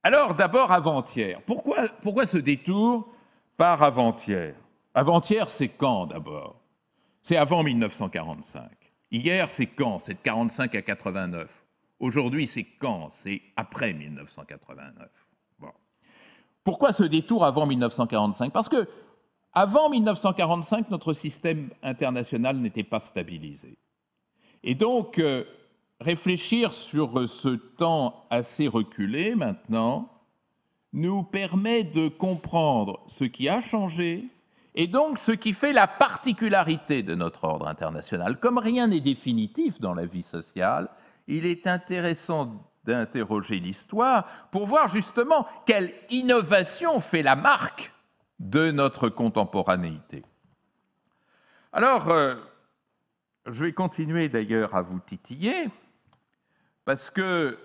Alors d'abord avant-hier. Pourquoi ce détour par avant-hier? Avant-hier, c'est quand d'abord? C'est avant 1945. Hier, c'est quand? C'est de 45 à 89. Aujourd'hui, c'est quand? C'est après 1989. Bon. Pourquoi ce détour avant 1945? Parce que avant 1945, notre système international n'était pas stabilisé. Et donc, réfléchir sur ce temps assez reculé maintenant nous permet de comprendre ce qui a changé et donc ce qui fait la particularité de notre ordre international. Comme rien n'est définitif dans la vie sociale, il est intéressant d'interroger l'histoire pour voir justement quelle innovation fait la marque de notre contemporanéité. Alors, je vais continuer d'ailleurs à vous titiller, parce que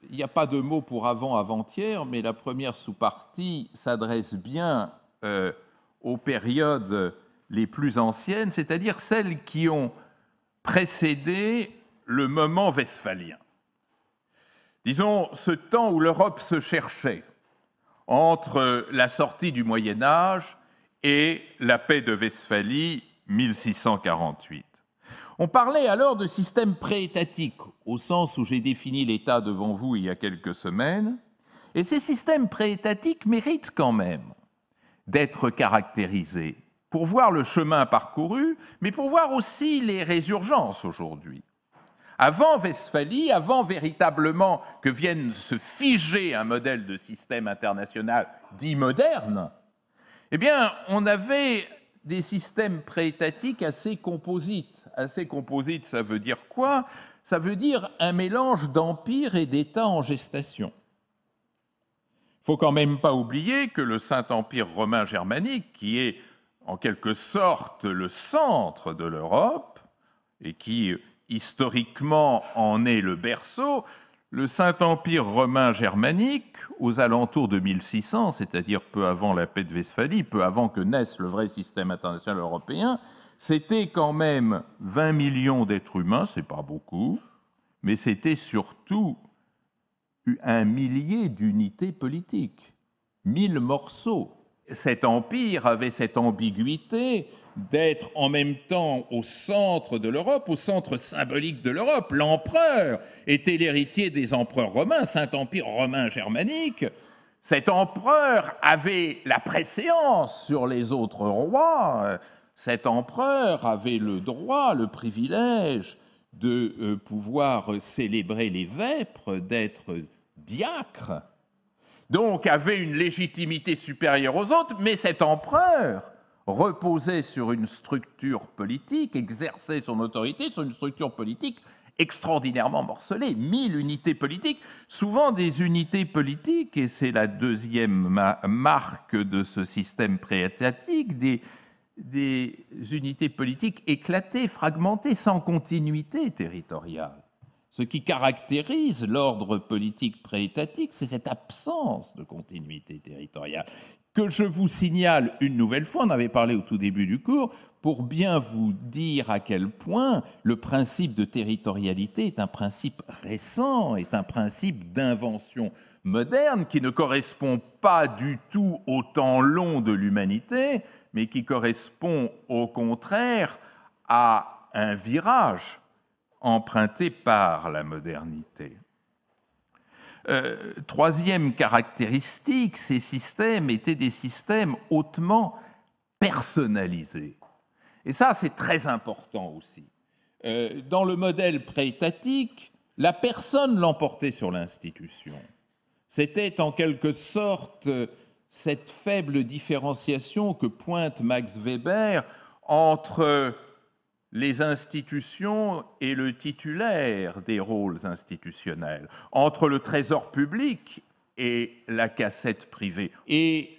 il n'y a pas de mot pour avant-hier, mais la première sous-partie s'adresse bien aux périodes les plus anciennes, c'est-à-dire celles qui ont précédé le moment westphalien. Disons, ce temps où l'Europe se cherchait entre la sortie du Moyen-Âge et la paix de Westphalie 1648. On parlait alors de système préétatique, au sens où j'ai défini l'État devant vous il y a quelques semaines, et ces systèmes préétatiques méritent quand même d'être caractérisés pour voir le chemin parcouru, mais pour voir aussi les résurgences aujourd'hui. Avant Westphalie, avant véritablement que vienne se figer un modèle de système international dit moderne, eh bien, on avait des systèmes préétatiques assez composites. Assez composites, ça veut dire quoi? Ça veut dire un mélange d'empires et d'États en gestation. Il ne faut quand même pas oublier que le Saint-Empire romain germanique, qui est en quelque sorte le centre de l'Europe et qui historiquement en est le berceau, le Saint-Empire romain germanique, aux alentours de 1600, c'est-à-dire peu avant la paix de Westphalie, peu avant que naisse le vrai système international européen, c'était quand même 20 millions d'êtres humains, c'est pas beaucoup, mais c'était surtout 1 millier d'unités politiques, 1000 morceaux. Cet empire avait cette ambiguïté d'être en même temps au centre de l'Europe, au centre symbolique de l'Europe. L'empereur était l'héritier des empereurs romains, Saint-Empire romain germanique. Cet empereur avait la préséance sur les autres rois. Cet empereur avait le droit, le privilège de pouvoir célébrer les vêpres, d'être diacre. Donc avait une légitimité supérieure aux autres, mais cet empereur reposait sur une structure politique, exerçait son autorité sur une structure politique extraordinairement morcelée, 1000 unités politiques, souvent des unités politiques, et c'est la deuxième marque de ce système préétatique, des unités politiques éclatées, fragmentées, sans continuité territoriale. Ce qui caractérise l'ordre politique préétatique, c'est cette absence de continuité territoriale, que je vous signale une nouvelle fois, on avait parlé au tout début du cours, pour bien vous dire à quel point le principe de territorialité est un principe récent, est un principe d'invention moderne qui ne correspond pas du tout au temps long de l'humanité, mais qui correspond au contraire à un virage emprunté par la modernité. Troisième caractéristique, ces systèmes étaient des systèmes hautement personnalisés. Et ça, c'est très important aussi. Dans le modèle préétatique, la personne l'emportait sur l'institution. C'était en quelque sorte cette faible différenciation que pointe Max Weber entre les institutions et le titulaire des rôles institutionnels, entre le trésor public et la cassette privée. Et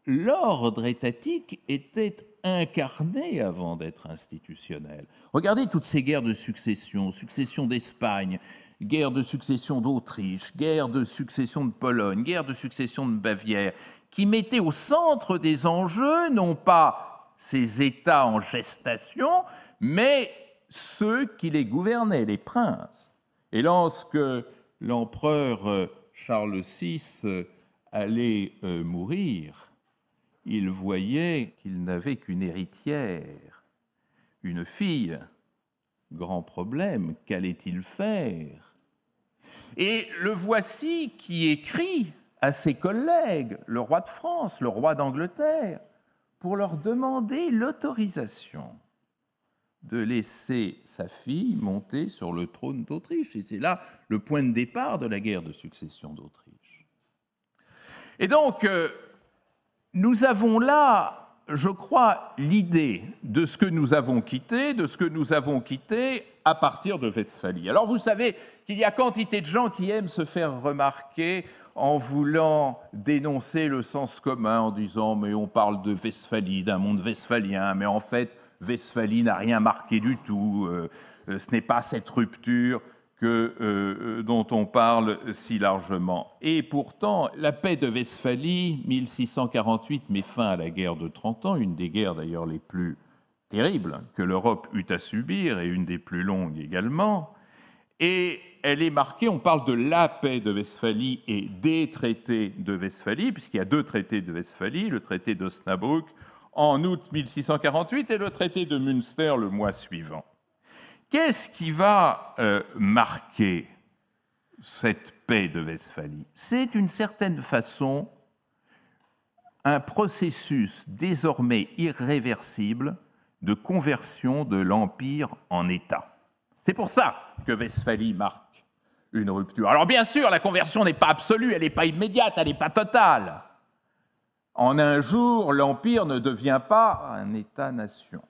l'ordre étatique était incarné avant d'être institutionnel. Regardez toutes ces guerres de succession, succession d'Espagne, guerre de succession d'Autriche, guerre de succession de Pologne, guerre de succession de Bavière, qui mettaient au centre des enjeux non pas ces États en gestation, mais ceux qui les gouvernaient, les princes. Et lorsque l'empereur Charles VI allait mourir, il voyait qu'il n'avait qu'une héritière, une fille. Grand problème, qu'allait-il faire? Et le voici qui écrit à ses collègues, le roi de France, le roi d'Angleterre, pour leur demander l'autorisation de laisser sa fille monter sur le trône d'Autriche. Et c'est là le point de départ de la guerre de succession d'Autriche. Et donc, nous avons là, je crois, l'idée de ce que nous avons quitté, à partir de Westphalie. Alors vous savez qu'il y a quantité de gens qui aiment se faire remarquer en voulant dénoncer le sens commun, en disant « mais on parle de Westphalie, d'un monde westphalien, mais en fait, Westphalie n'a rien marqué du tout, ce n'est pas cette rupture dont on parle si largement. » Et pourtant, la paix de Westphalie, 1648, met fin à la guerre de 30 ans, une des guerres d'ailleurs les plus terribles que l'Europe eut à subir, et une des plus longues également. Et elle est marquée, on parle de la paix de Westphalie et des traités de Westphalie, puisqu'il y a 2 traités de Westphalie, le traité d'Osnabrück en août 1648 et le traité de Münster le mois suivant. Qu'est-ce qui va marquer cette paix de Westphalie? C'est d'une certaine façon un processus désormais irréversible de conversion de l'Empire en État. C'est pour ça que Westphalie marque une rupture. Alors bien sûr, la conversion n'est pas absolue, elle n'est pas immédiate, elle n'est pas totale. En un jour, l'Empire ne devient pas un État-nation.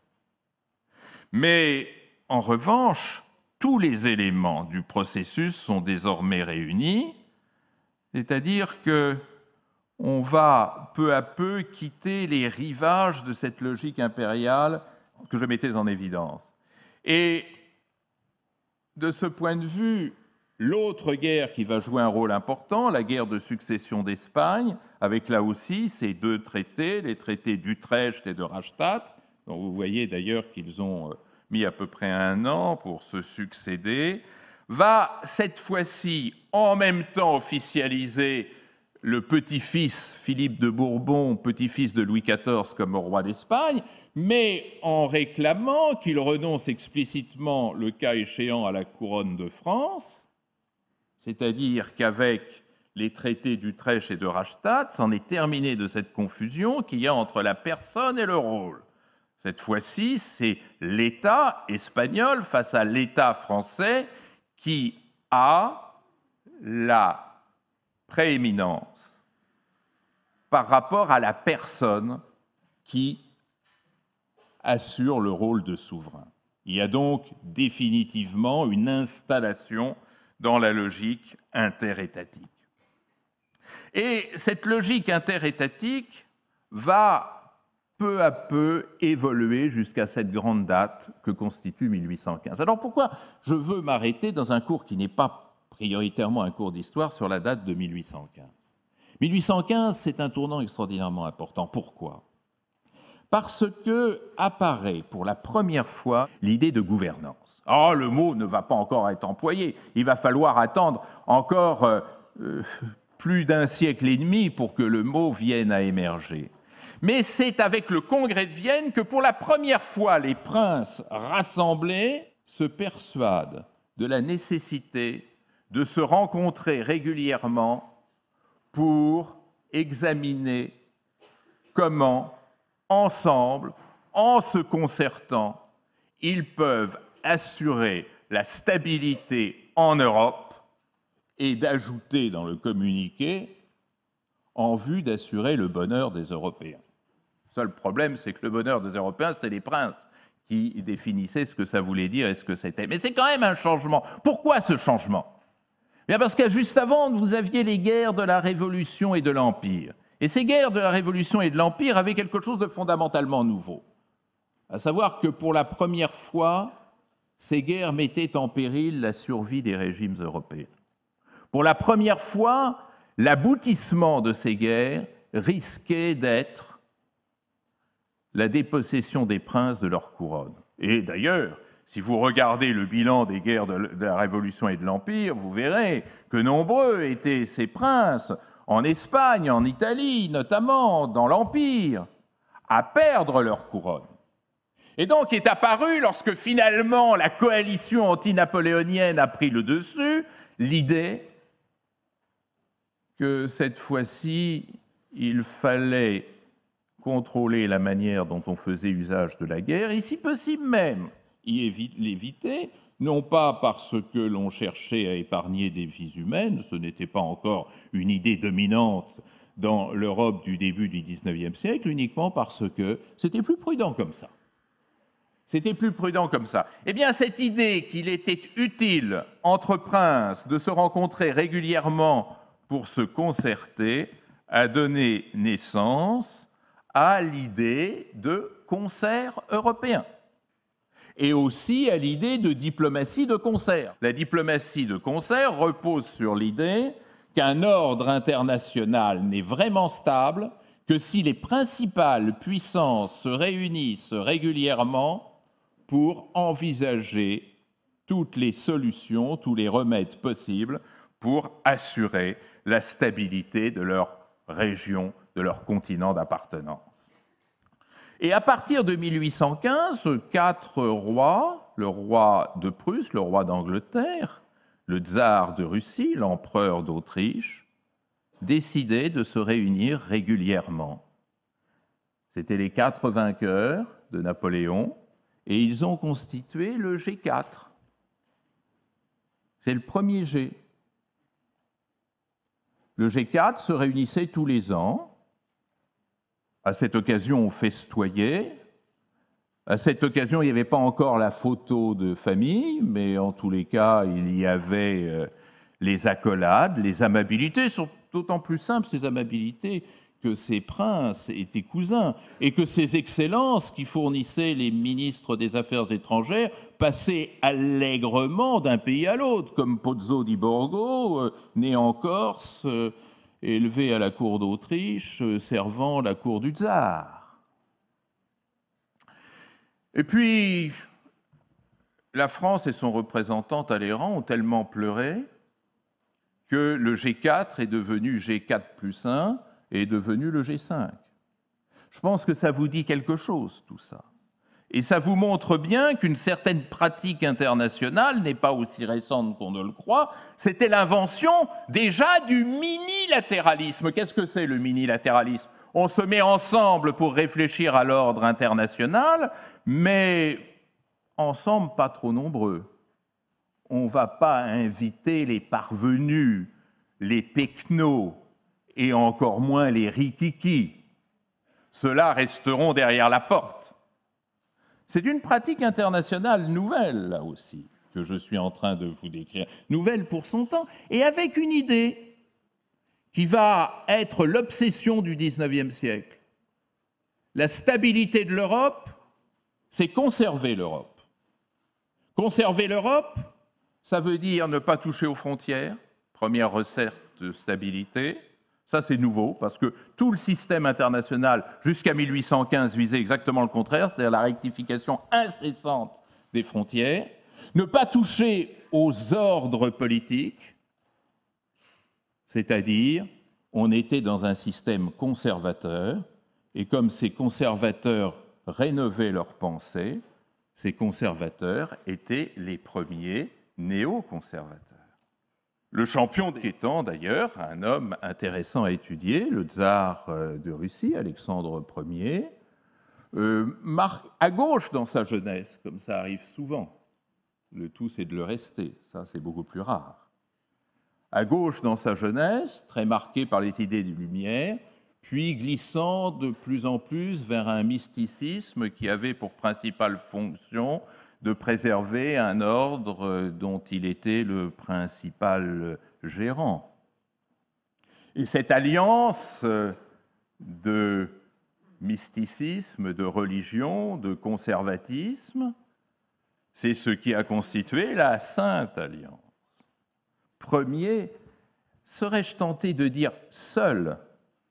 Mais en revanche, tous les éléments du processus sont désormais réunis, c'est-à-dire qu'on va peu à peu quitter les rivages de cette logique impériale que je mettais en évidence. Et de ce point de vue, l'autre guerre qui va jouer un rôle important, la guerre de succession d'Espagne, avec là aussi ces 2 traités, les traités d'Utrecht et de Rastatt, dont vous voyez d'ailleurs qu'ils ont mis à peu près 1 an pour se succéder, va cette fois-ci en même temps officialiser le petit-fils Philippe de Bourbon, petit-fils de Louis XIV comme roi d'Espagne, mais en réclamant qu'il renonce explicitement, le cas échéant, à la couronne de France, c'est-à-dire qu'avec les traités d'Utrecht et de Rastatt, c'en est terminé de cette confusion qu'il y a entre la personne et le rôle. Cette fois-ci, c'est l'État espagnol face à l'État français qui a la prééminence par rapport à la personne qui assure le rôle de souverain. Il y a donc définitivement une installation dans la logique interétatique. Et cette logique interétatique va peu à peu évoluer jusqu'à cette grande date que constitue 1815. Alors pourquoi je veux m'arrêter dans un cours qui n'est pas prioritairement un cours d'histoire sur la date de 1815 ? 1815, c'est un tournant extraordinairement important. Pourquoi ? Parce que apparaît pour la première fois l'idée de gouvernance. Oh, le mot ne va pas encore être employé. Il va falloir attendre encore plus d'1 siècle et demi pour que le mot vienne à émerger. Mais c'est avec le Congrès de Vienne que pour la première fois, les princes rassemblés se persuadent de la nécessité de se rencontrer régulièrement pour examiner comment, ensemble, en se concertant, ils peuvent assurer la stabilité en Europe et d'ajouter dans le communiqué en vue d'assurer le bonheur des Européens. Le seul problème, c'est que le bonheur des Européens, c'était les princes qui définissaient ce que ça voulait dire et ce que c'était. Mais c'est quand même un changement. Pourquoi ce changement ? Bien parce que juste avant, vous aviez les guerres de la Révolution et de l'Empire. Et ces guerres de la Révolution et de l'Empire avaient quelque chose de fondamentalement nouveau. À savoir que pour la première fois, ces guerres mettaient en péril la survie des régimes européens. Pour la première fois, l'aboutissement de ces guerres risquait d'être la dépossession des princes de leur couronne. Et d'ailleurs, Si vous regardez le bilan des guerres de la Révolution et de l'Empire, vous verrez que nombreux étaient ces princes, en Espagne, en Italie notamment, dans l'Empire, à perdre leur couronne. Et donc est apparue, lorsque finalement la coalition anti-napoléonienne a pris le dessus, l'idée que cette fois-ci, il fallait contrôler la manière dont on faisait usage de la guerre, et si possible même l'éviter, non pas parce que l'on cherchait à épargner des vies humaines, ce n'était pas encore une idée dominante dans l'Europe du début du XIXe siècle, uniquement parce que c'était plus prudent comme ça. C'était plus prudent comme ça. Eh bien, cette idée qu'il était utile entre princes de se rencontrer régulièrement pour se concerter a donné naissance à l'idée de concert européen et aussi à l'idée de diplomatie de concert. La diplomatie de concert repose sur l'idée qu'un ordre international n'est vraiment stable que si les principales puissances se réunissent régulièrement pour envisager toutes les solutions, tous les remèdes possibles pour assurer la stabilité de leur région, de leur continent d'appartenance. Et à partir de 1815, 4 rois, le roi de Prusse, le roi d'Angleterre, le tsar de Russie, l'empereur d'Autriche, décidaient de se réunir régulièrement. C'étaient les 4 vainqueurs de Napoléon, et ils ont constitué le G4. C'est le premier G. Le G4 se réunissait tous les ans. À cette occasion, on festoyait. À cette occasion, il n'y avait pas encore la photo de famille, mais en tous les cas, il y avait les accolades, les amabilités, sont d'autant plus simples, ces amabilités, que ces princes étaient cousins et que ces excellences qui fournissaient les ministres des Affaires étrangères passaient allègrement d'un pays à l'autre, comme Pozzo di Borgo, né en Corse, élevé à la cour d'Autriche, servant la cour du tsar. Et puis, la France et son représentant Talleyrand ont tellement pleuré que le G4 est devenu G4 plus 1, est devenu le G5. Je pense que ça vous dit quelque chose, tout ça. Et ça vous montre bien qu'une certaine pratique internationale n'est pas aussi récente qu'on ne le croit. C'était l'invention déjà du minilatéralisme. Qu'est-ce que c'est le minilatéralisme? On se met ensemble pour réfléchir à l'ordre international, mais ensemble pas trop nombreux. On ne va pas inviter les parvenus, les pecnos, et encore moins les rikiki. Ceux-là resteront derrière la porte. C'est une pratique internationale nouvelle, là aussi, que je suis en train de vous décrire. Nouvelle pour son temps, et avec une idée qui va être l'obsession du XIXe siècle. La stabilité de l'Europe, c'est conserver l'Europe. Conserver l'Europe, ça veut dire ne pas toucher aux frontières, première recette de stabilité. Ça, c'est nouveau, parce que tout le système international, jusqu'à 1815, visait exactement le contraire, c'est-à-dire la rectification incessante des frontières. Ne pas toucher aux ordres politiques, c'est-à-dire, on était dans un système conservateur, et comme ces conservateurs rénovaient leurs pensées, ces conservateurs étaient les premiers néoconservateurs. Le champion étant d'ailleurs un homme intéressant à étudier, le tsar de Russie, Alexandre Ier, marque à gauche dans sa jeunesse, comme ça arrive souvent. Le tout, c'est de le rester, ça c'est beaucoup plus rare. À gauche dans sa jeunesse, très marqué par les idées des Lumières, puis glissant de plus en plus vers un mysticisme qui avait pour principale fonction de préserver un ordre dont il était le principal gérant. Et cette alliance de mysticisme, de religion, de conservatisme, c'est ce qui a constitué la Sainte Alliance. Premier, serais-je tenté de dire seule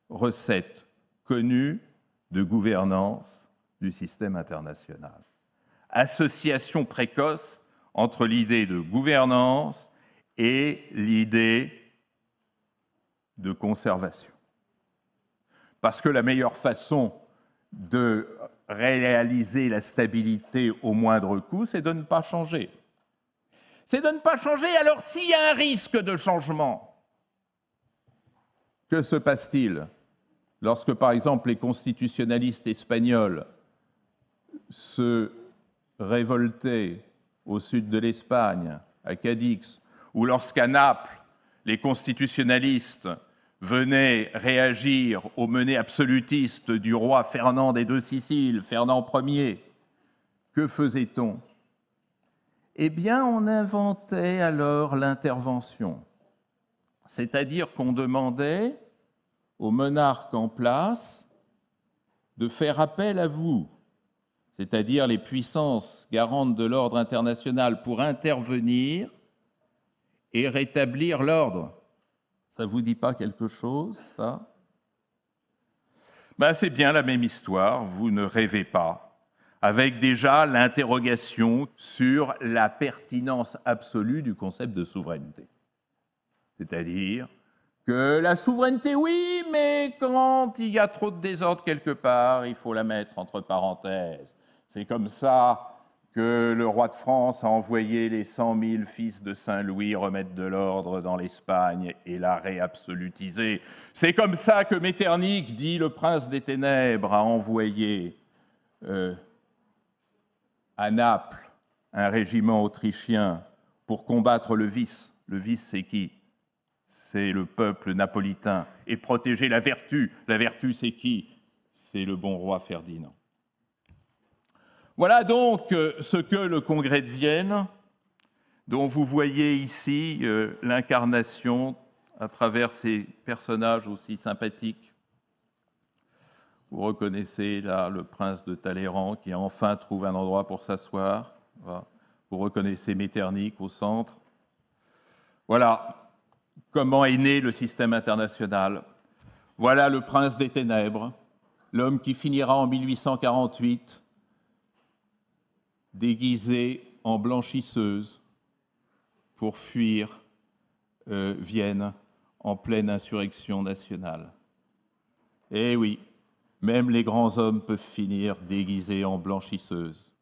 recette connue de gouvernance du système international. association précoce entre l'idée de gouvernance et l'idée de conservation. Parce que la meilleure façon de réaliser la stabilité au moindre coût, c'est de ne pas changer. C'est de ne pas changer. Alors, s'il y a un risque de changement, que se passe-t-il lorsque, par exemple, les constitutionnalistes espagnols se révoltaient au sud de l'Espagne, à Cadix, ou lorsqu'à Naples, les constitutionnalistes venaient réagir aux menées absolutistes du roi Fernand des Deux Siciles, Fernand Ier, que faisait-on? Eh bien, on inventait alors l'intervention. C'est-à-dire qu'on demandait aux monarques en place de faire appel à vous, c'est-à-dire les puissances garantes de l'ordre international, pour intervenir et rétablir l'ordre. Ça ne vous dit pas quelque chose, ça? Ben, c'est bien la même histoire, vous ne rêvez pas, avec déjà l'interrogation sur la pertinence absolue du concept de souveraineté. C'est-à-dire que la souveraineté, oui, mais quand il y a trop de désordre quelque part, il faut la mettre entre parenthèses. C'est comme ça que le roi de France a envoyé les 100 000 fils de Saint-Louis remettre de l'ordre dans l'Espagne et la réabsolutiser. C'est comme ça que Metternich, dit le prince des ténèbres, a envoyé à Naples un régiment autrichien pour combattre le vice. Le vice, c'est qui? C'est le peuple napolitain. Et protéger la vertu. La vertu, c'est qui? C'est le bon roi Ferdinand. Voilà donc ce que le Congrès de Vienne, dont vous voyez ici l'incarnation à travers ces personnages aussi sympathiques. Vous reconnaissez là le prince de Talleyrand qui enfin trouve un endroit pour s'asseoir. Voilà. Vous reconnaissez Metternich au centre. Voilà comment est né le système international. Voilà le prince des ténèbres, l'homme qui finira en 1848 déguisée en blanchisseuse pour fuir Vienne en pleine insurrection nationale. Eh oui, même les grands hommes peuvent finir déguisés en blanchisseuses.